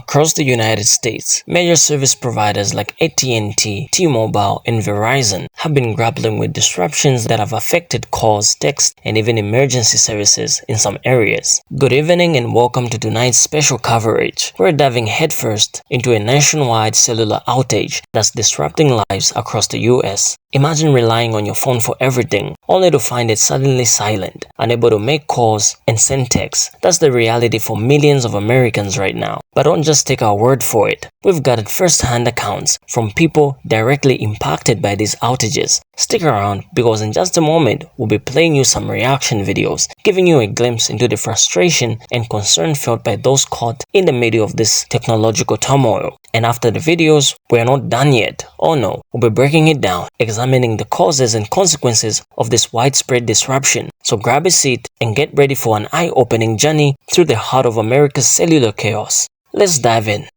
Across the United States, major service providers like AT&T, T-Mobile, and Verizon have been grappling with disruptions that have affected calls, text, and even emergency services in some areas. Good evening and welcome to tonight's special coverage. We're diving headfirst into a nationwide cellular outage that's disrupting lives across the US. Imagine relying on your phone for everything, only to find it suddenly silent, unable to make calls and send texts. That's the reality for millions of Americans right now. But don't just take our word for it. We've got first-hand accounts from people directly impacted by these outages. Stick around because in just a moment, we'll be playing you some reaction videos, giving you a glimpse into the frustration and concern felt by those caught in the middle of this technological turmoil. And after the videos, we're not done yet. Oh no, we'll be breaking it down, examining the causes and consequences of this widespread disruption. So grab a seat and get ready for an eye-opening journey through the heart of America's cellular chaos. Let's dive in.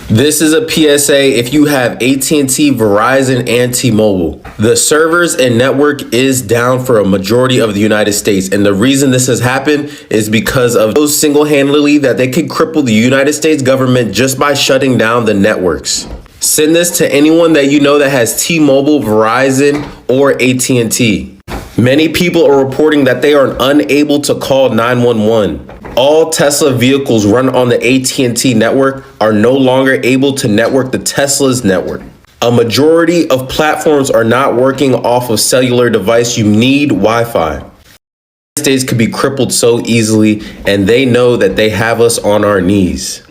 This is a PSA if you have AT&T, Verizon, and T-Mobile. The servers and network is down for a majority of the United States. And the reason this has happened is because of those single-handedly that they could cripple the United States government just by shutting down the networks. Send this to anyone that you know that has T-Mobile, Verizon, or AT&T. Many people are reporting that they are unable to call 911. All Tesla vehicles run on the AT&T network are no longer able to network the Tesla's network. A majority of platforms are not working off of cellular device. You need Wi-Fi. The United States could be crippled so easily, and they know that they have us on our knees.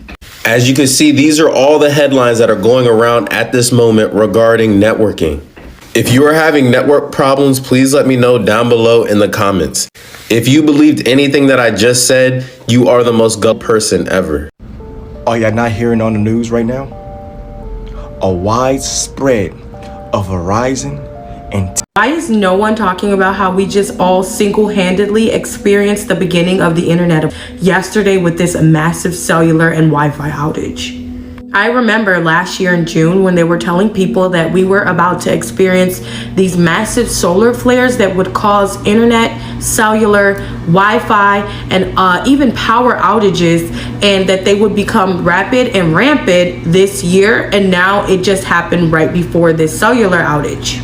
As you can see, these are all the headlines that are going around at this moment regarding networking. If you are having network problems, please let me know down below in the comments. If you believed anything that I just said, you are the most gut person ever. Are y'all not hearing on the news right now? A widespread of Verizon and Why is no one talking about how we just all single-handedly experienced the beginning of the internet yesterday with this massive cellular and Wi-Fi outage? I remember last year in June when they were telling people that we were about to experience these massive solar flares that would cause internet, cellular, Wi-Fi, and even power outages, and that they would become rapid and rampant this year. And now it just happened right before this cellular outage.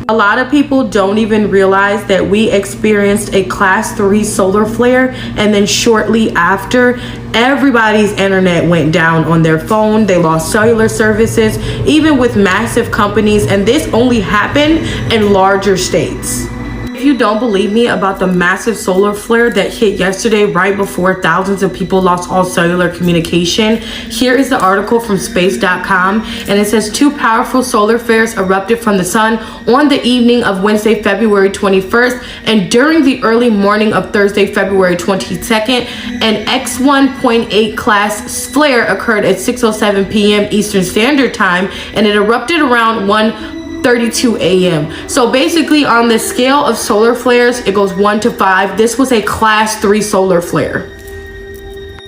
A lot of people don't even realize that we experienced a class 3 solar flare, and then shortly after, everybody's internet went down on their phone. They lost cellular services, even with massive companies, and this only happened in larger states. If you don't believe me about the massive solar flare that hit yesterday right before thousands of people lost all cellular communication, here is the article from space.com, and it says 2 powerful solar flares erupted from the sun on the evening of Wednesday, February 21st, and during the early morning of Thursday, February 22nd, an X1.8 class flare occurred at 6:07 p.m. Eastern Standard Time, and it erupted around 1:32 a.m. So basically on the scale of solar flares, it goes 1 to 5. This was a class 3 solar flare.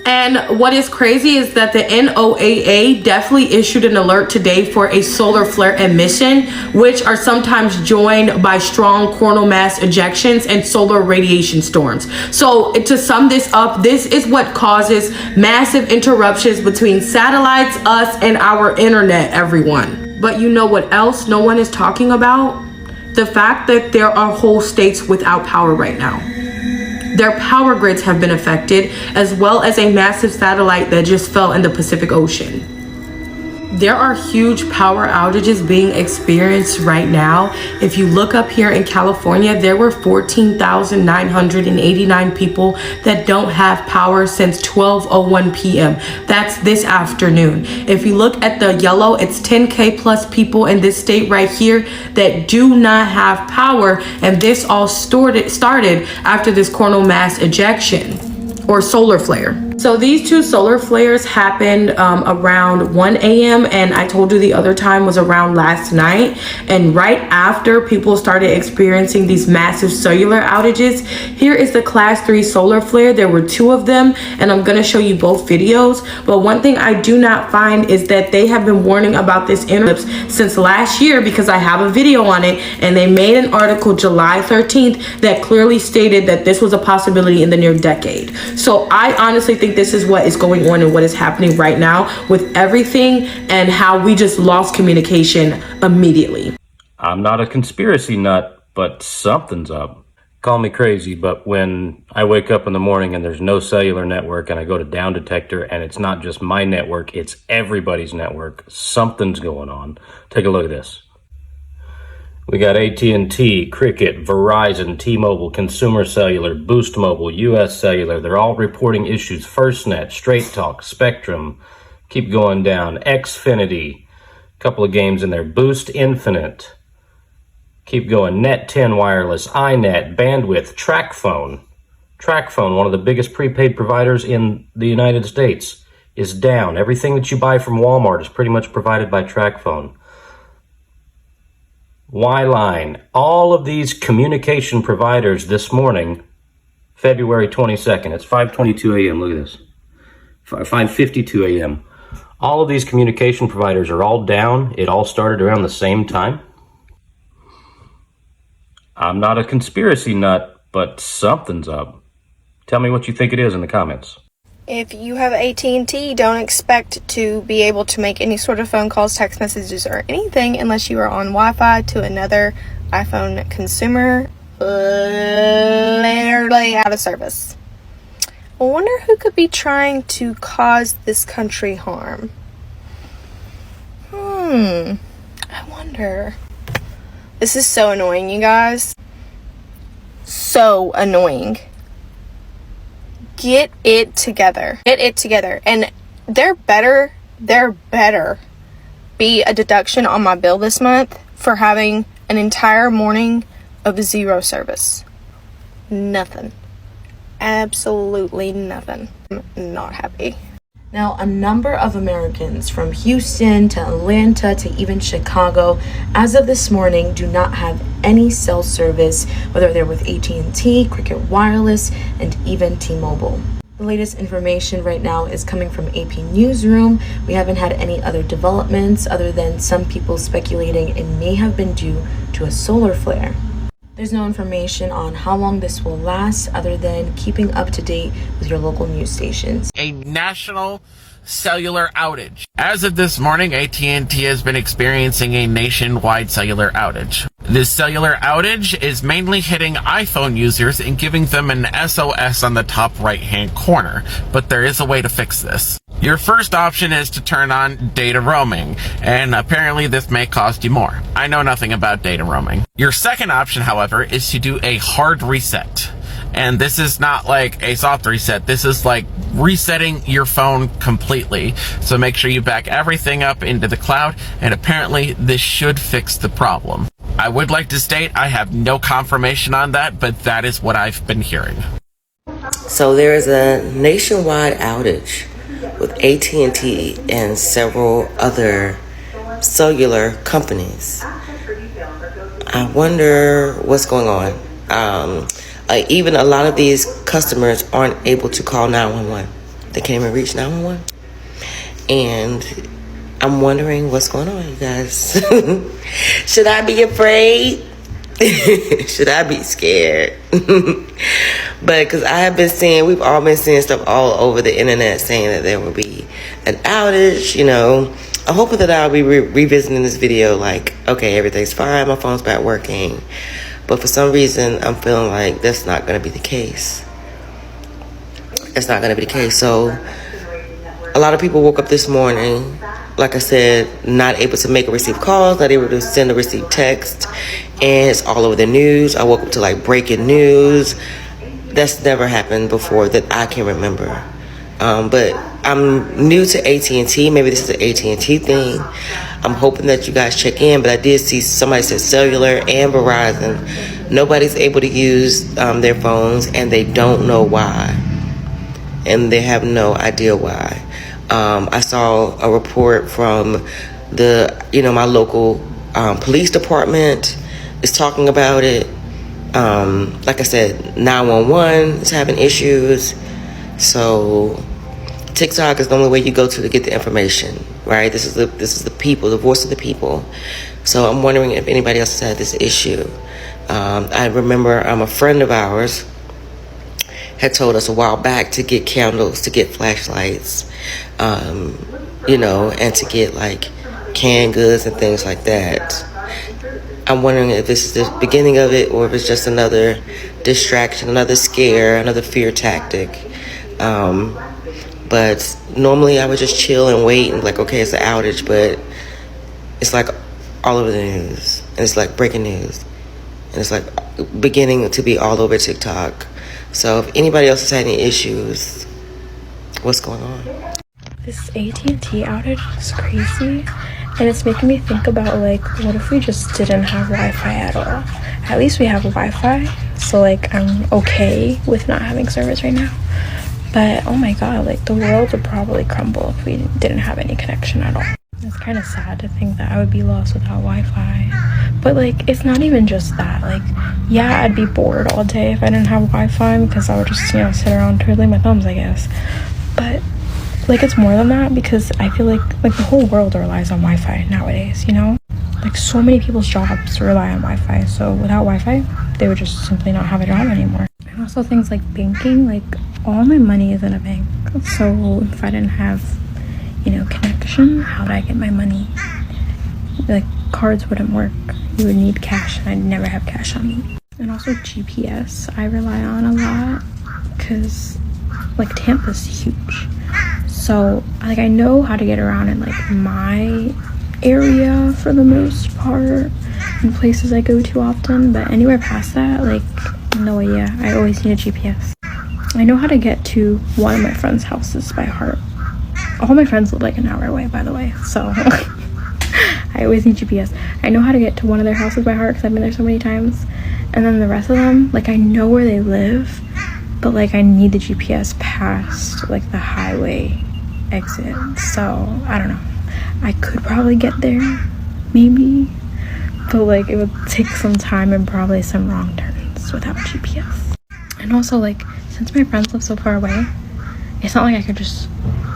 And what is crazy is that the NOAA definitely issued an alert today for a solar flare emission, which are sometimes joined by strong coronal mass ejections and solar radiation storms. So to sum this up, this is what causes massive interruptions between satellites, us, and our internet, everyone. But you know what else no one is talking about? The fact that there are whole states without power right now. Their power grids have been affected, as well as a massive satellite that just fell in the Pacific Ocean. There are huge power outages being experienced right now. If you look up here in California, there were 14,989 people that don't have power since 12:01 p.m. That's this afternoon. If you look at the yellow, it's 10K plus people in this state right here that do not have power, and this all started after this coronal mass ejection or solar flare. So these 2 solar flares happened around 1 a.m. and I told you the other time was around last night. And right after people started experiencing these massive cellular outages, here is the class 3 solar flare. There were 2 of them, and I'm gonna show you both videos. But one thing I do not find is that they have been warning about this interrupts since last year, because I have a video on it, and they made an article July 13th that clearly stated that this was a possibility in the near decade. So I honestly think think this is what is going on and what is happening right now with everything, and how we just lost communication immediately. I'm not a conspiracy nut, but something's up. Call me crazy, but when I wake up in the morning and there's no cellular network and I go to Down Detector and it's not just my network, it's everybody's network, something's going on. Take a look at this. We got AT&T, Cricket, Verizon, T-Mobile, Consumer Cellular, Boost Mobile, US Cellular. They're all reporting issues. FirstNet, Straight Talk, Spectrum. Keep going down. Xfinity. A couple of games in there. Boost Infinite. Keep going. Net 10 Wireless, iNet, Bandwidth, TracFone. TracFone, one of the biggest prepaid providers in the United States, is down. Everything that you buy from Walmart is pretty much provided by TracFone. Lifeline, all of these communication providers this morning, February 22nd, it's 5:22 a.m., look at this, 5:52 a.m. All of these communication providers are all down. It all started around the same time. I'm not a conspiracy nut, but something's up. Tell me what you think it is in the comments. If you have AT&T, don't expect to be able to make any sort of phone calls, text messages, or anything unless you are on Wi-Fi to another iPhone consumer. Literally out of service. I wonder who could be trying to cause this country harm. I wonder. This is so annoying, you guys. So annoying. Get it together. Get it together. And there better be a deduction on my bill this month for having an entire morning of zero service. Nothing. Absolutely nothing. I'm not happy. Now, a number of Americans from Houston to Atlanta to even Chicago, as of this morning, do not have any cell service, whether they're with AT&T, Cricket Wireless, and even T-Mobile. The latest information right now is coming from AP Newsroom. We haven't had any other developments other than some people speculating it may have been due to a solar flare. There's no information on how long this will last other than keeping up to date with your local news stations. A national cellular outage. As of this morning, AT&T has been experiencing a nationwide cellular outage. This cellular outage is mainly hitting iPhone users and giving them an SOS on the top right-hand corner, but there is a way to fix this. Your first option is to turn on data roaming, and apparently this may cost you more. I know nothing about data roaming. Your second option, however, is to do a hard reset. And this is not like a soft reset. This is like resetting your phone completely. So make sure you back everything up into the cloud, and apparently this should fix the problem. I would like to state I have no confirmation on that, but that is what I've been hearing. So there is a nationwide outage with AT&T and several other cellular companies. I wonder what's going on. Even a lot of these customers aren't able to call 911. They can't even reach 911. And I'm wondering what's going on, you guys. Should I be afraid? Should I be scared? But because I have been seeing, we've all been seeing stuff all over the internet saying that there will be an outage, you know. I'm hoping that I'll be revisiting this video like, okay, everything's fine, my phone's back working. But for some reason, I'm feeling like that's not going to be the case. It's not going to be the case. So a lot of people woke up this morning, like I said, not able to make or receive calls, not able to send or receive text. And it's all over the news. I woke up to like breaking news. That's never happened before that I can remember. But I'm new to AT&T. Maybe this is an AT&T thing. I'm hoping that you guys check in, but I did see somebody said Cellular and Verizon. Nobody's able to use their phones, and they don't know why. And they have no idea why. I saw a report from my local police department is talking about it. Like I said, 911 is having issues. So TikTok is the only way you go to get the information, right? This is the people, the voice of the people. So I'm wondering if anybody else has had this issue. I remember a friend of ours had told us a while back to get candles, to get flashlights, and to get like canned goods and things like that. I'm wondering if this is the beginning of it or if it's just another distraction, another scare, another fear tactic. But normally I would just chill and wait and like, okay, it's an outage, but it's like all over the news. And it's like breaking news. And it's like beginning to be all over TikTok. So if anybody else has had any issues, what's going on? This AT&T outage is crazy, and it's making me think about like, what if we just didn't have Wi-Fi at all? At least we have Wi-Fi, so like I'm okay with not having service right now. But oh my god, like the world would probably crumble if we didn't have any connection at all. It's kind of sad to think that I would be lost without Wi-Fi. But like, it's not even just that. Like, yeah, I'd be bored all day if I didn't have Wi-Fi because I would just, sit around twiddling my thumbs, I guess. But like, it's more than that because I feel like the whole world relies on Wi-Fi nowadays, Like, so many people's jobs rely on Wi-Fi. So without Wi-Fi, they would just simply not have a job anymore. And also things like banking, like all my money is in a bank. So if I didn't have connection, how would I get my money? Like, cards wouldn't work. You would need cash, and I'd never have cash on me. And also GPS, I rely on a lot because like Tampa's huge. So like I know how to get around in like my area for the most part in places I go to often, but anywhere past that, like no idea. I always need a GPS. I know how to get to one of my friends' houses by heart. All my friends live like an hour away, by the way, so I always need GPS. I know how to get to one of their houses by heart because I've been there so many times. And then the rest of them, like I know where they live, but like I need the GPS past like the highway exit. So I don't know. I could probably get there, maybe, but like it would take some time and probably some wrong turns without GPS. And also like, since my friends live so far away, it's not like I could just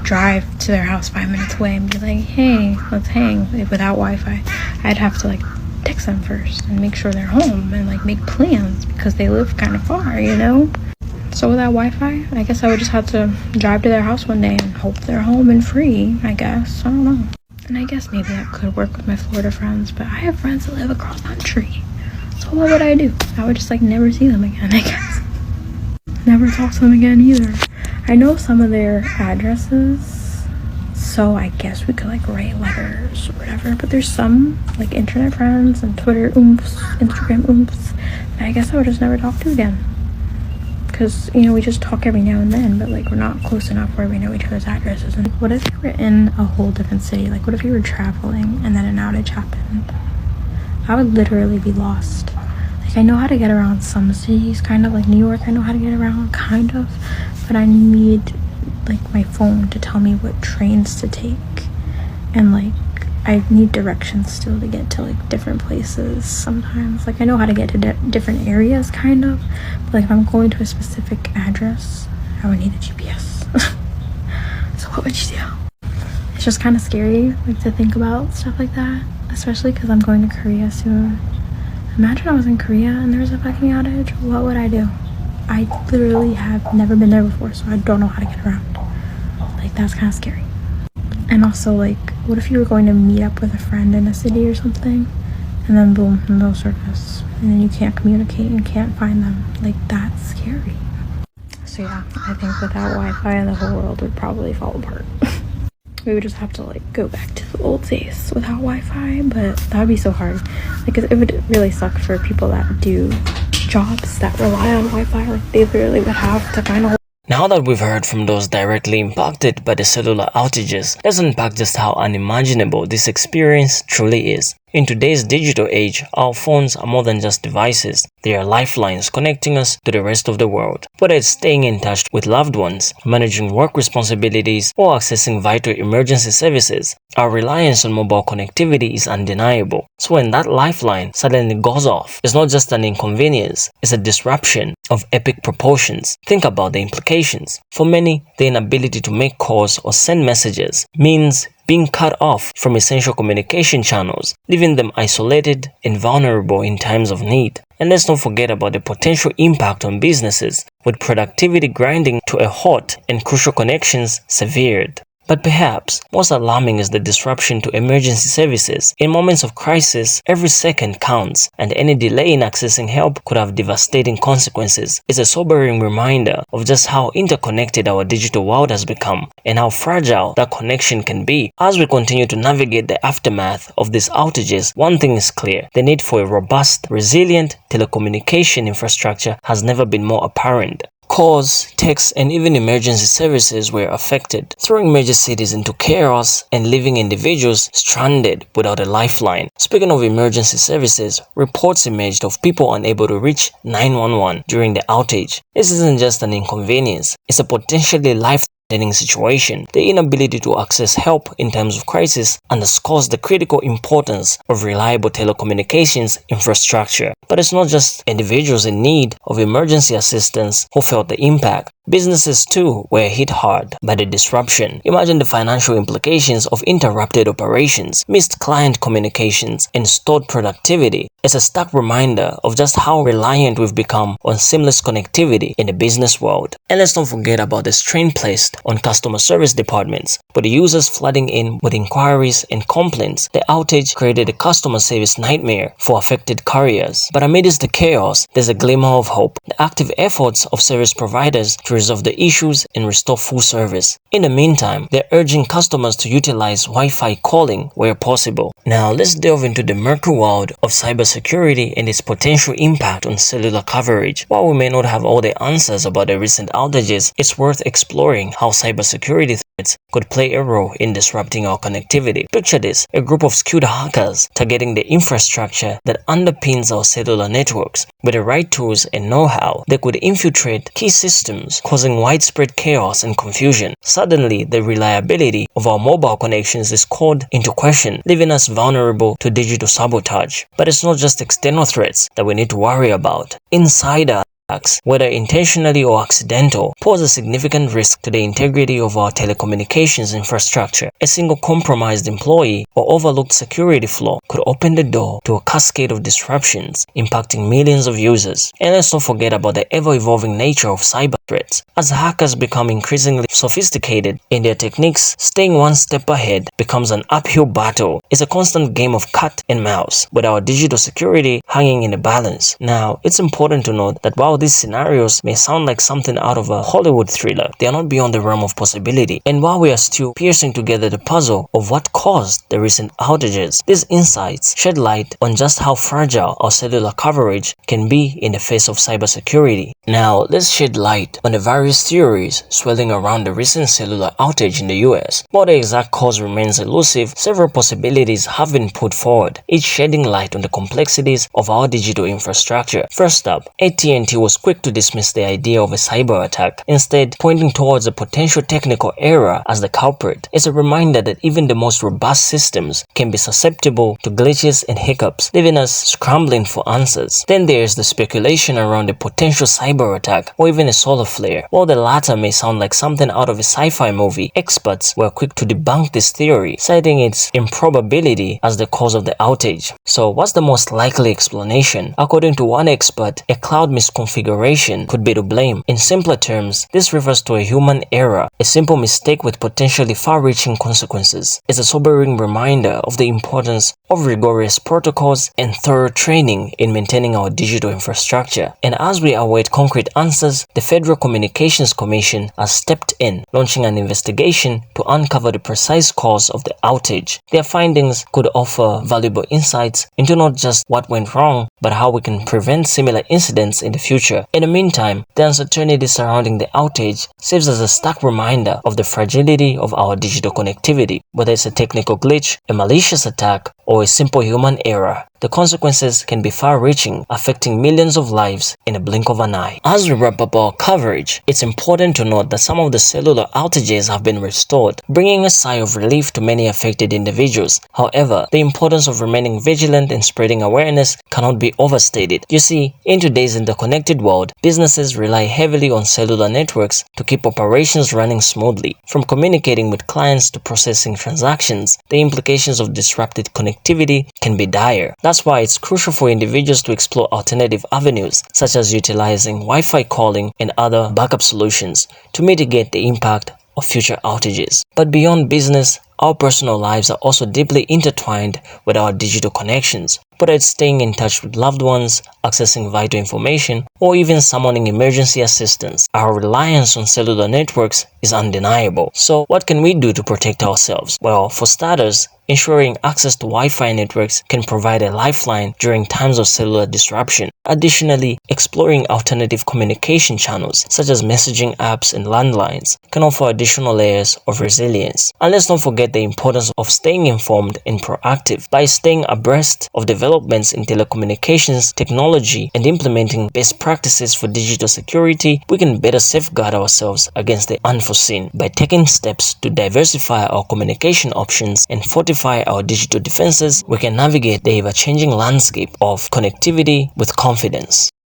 drive to their house 5 minutes away and be like, hey, let's hang, like, without Wi-Fi. I'd have to like text them first and make sure they're home and like make plans because they live kind of far, So without Wi-Fi, I guess I would just have to drive to their house one day and hope they're home and free, I guess. I don't know. And I guess maybe that could work with my Florida friends, but I have friends that live across country. So what would I do? I would just like never see them again, I guess. Never talk to them again either. I know some of their addresses, so I guess we could like write letters or whatever, but there's some like internet friends and Twitter oomphs, Instagram oomphs that I guess I would just never talk to again. Because, we just talk every now and then, but like we're not close enough where we know each other's addresses. And what if you were in a whole different city? Like what if you were traveling and then an outage happened? I would literally be lost. Like I know how to get around some cities, kind of like New York, I know how to get around, kind of. But I need like my phone to tell me what trains to take, and like I need directions still to get to like different places sometimes. Like I know how to get to different areas kind of, but like if I'm going to a specific address, I would need a GPS. So what would you do? It's just kind of scary like to think about stuff like that, especially because I'm going to Korea soon. Imagine I was in Korea and there was a fucking outage. What would I do? I literally have never been there before, so I don't know how to get around. Like, that's kind of scary. And also, like, what if you were going to meet up with a friend in a city or something, and then boom, no service, and then you can't communicate and can't find them? Like, that's scary. So yeah, I think without Wi-Fi, the whole world would probably fall apart. We would just have to like go back to the old days without Wi-Fi, but that would be so hard. Like it would really suck for people that do jobs that rely on Wi-Fi. Like they literally would have to find a. Now that we've heard from those directly impacted by the cellular outages, let's unpack just how unimaginable this experience truly is. In today's digital age, our phones are more than just devices. They are lifelines connecting us to the rest of the world. Whether it's staying in touch with loved ones, managing work responsibilities, or accessing vital emergency services, our reliance on mobile connectivity is undeniable. So when that lifeline suddenly goes off, it's not just an inconvenience, it's a disruption of epic proportions. Think about the implications. For many, the inability to make calls or send messages means being cut off from essential communication channels, leaving them isolated and vulnerable in times of need. And let's not forget about the potential impact on businesses. with productivity grinding to a halt and crucial connections severed. But perhaps most alarming is the disruption to emergency services. In moments of crisis, every second counts, and any delay in accessing help could have devastating consequences. It's a sobering reminder of just how interconnected our digital world has become and how fragile that connection can be. As we continue to navigate the aftermath of these outages, one thing is clear: the need for a robust, resilient telecommunication infrastructure has never been more apparent. Calls, texts, and even emergency services were affected, throwing major cities into chaos and leaving individuals stranded without a lifeline. Speaking of emergency services, reports emerged of people unable to reach 911 during the outage. This isn't just an inconvenience, it's a potentially life-threatening situation. The inability to access help in times of crisis underscores the critical importance of reliable telecommunications infrastructure. But it's not just individuals in need of emergency assistance who felt the impact. Businesses too were hit hard by the disruption. Imagine the financial implications of interrupted operations, missed client communications, and stalled productivity. It's a stark reminder of just how reliant we've become on seamless connectivity in the business world. And let's not forget about the strain placed on customer service departments. With the users flooding in with inquiries and complaints, the outage created a customer service nightmare for affected carriers. But amidst the chaos, there's a glimmer of hope: the active efforts of service providers to resolve the issues and restore full service. In the meantime, they're urging customers to utilize Wi-Fi calling where possible. Now, let's delve into the murky world of cybersecurity and its potential impact on cellular coverage. While we may not have all the answers about the recent outages, it's worth exploring how cybersecurity threats could play a role in disrupting our connectivity. Picture this: a group of skilled hackers targeting the infrastructure that underpins our cellular networks. With the right tools and know-how, they could infiltrate key systems, causing widespread chaos and confusion. Suddenly, the reliability of our mobile connections is called into question, leaving us vulnerable to digital sabotage. But it's not just external threats that we need to worry about. Insider attacks, whether intentionally or accidental, pose a significant risk to the integrity of our telecommunications infrastructure. A single compromised employee or overlooked security flaw could open the door to a cascade of disruptions, impacting millions of users. And let's not forget about the ever-evolving nature of cyber threats. As hackers become increasingly sophisticated in their techniques, staying one step ahead becomes an uphill battle. It's a constant game of cat and mouse, with our digital security hanging in the balance. Now, it's important to note that while these scenarios may sound like something out of a Hollywood thriller, they are not beyond the realm of possibility. And while we are still piecing together the puzzle of what caused the recent outages, these insights shed light on just how fragile our cellular coverage can be in the face of cybersecurity. Now, let's shed light on the various theories swirling around the recent cellular outage in the US. While the exact cause remains elusive, several possibilities have been put forward, each shedding light on the complexities of our digital infrastructure. First up, AT&T was quick to dismiss the idea of a cyber attack, instead pointing towards a potential technical error as the culprit. It's a reminder that even the most robust systems can be susceptible to glitches and hiccups, leaving us scrambling for answers. Then there's the speculation around a potential cyber attack or even a solar flare. While the latter may sound like something out of a sci-fi movie, experts were quick to debunk this theory, citing its improbability as the cause of the outage. So what's the most likely explanation? According to one expert, a cloud misconfiguration could be to blame. In simpler terms, this refers to a human error, a simple mistake with potentially far-reaching consequences. It's a sobering reminder of the importance of rigorous protocols and thorough training in maintaining our digital infrastructure. And as we await concrete answers, the Federal Communications Commission has stepped in, launching an investigation to uncover the precise cause of the outage. Their findings could offer valuable insights into not just what went wrong, but how we can prevent similar incidents in the future. In the meantime, the uncertainty surrounding the outage serves as a stark reminder of the fragility of our digital connectivity. Whether it's a technical glitch, a malicious attack, or a simple human error, the consequences can be far-reaching, affecting millions of lives in a blink of an eye. As we wrap up our coverage, it's important to note that some of the cellular outages have been restored, bringing a sigh of relief to many affected individuals. However, the importance of remaining vigilant and spreading awareness cannot be overstated. You see, in today's interconnected world, businesses rely heavily on cellular networks to keep operations running smoothly. From communicating with clients to processing transactions, the implications of disrupted connectivity can be dire. That's That's why it's crucial for individuals to explore alternative avenues, such as utilizing Wi-Fi calling and other backup solutions to mitigate the impact of future outages. But beyond business, our personal lives are also deeply intertwined with our digital connections. Whether it's staying in touch with loved ones, accessing vital information, or even summoning emergency assistance, our reliance on cellular networks is undeniable. So what can we do to protect ourselves? Well, for starters, ensuring access to Wi-Fi networks can provide a lifeline during times of cellular disruption. Additionally, exploring alternative communication channels such as messaging apps and landlines can offer additional layers of resilience. And let's not forget the importance of staying informed and proactive. By staying abreast of developments in telecommunications technology and implementing best practices for digital security, we can better safeguard ourselves against the unforeseen. By taking steps to diversify our communication options and fortify our digital defenses, we can navigate the ever-changing landscape of connectivity with confidence.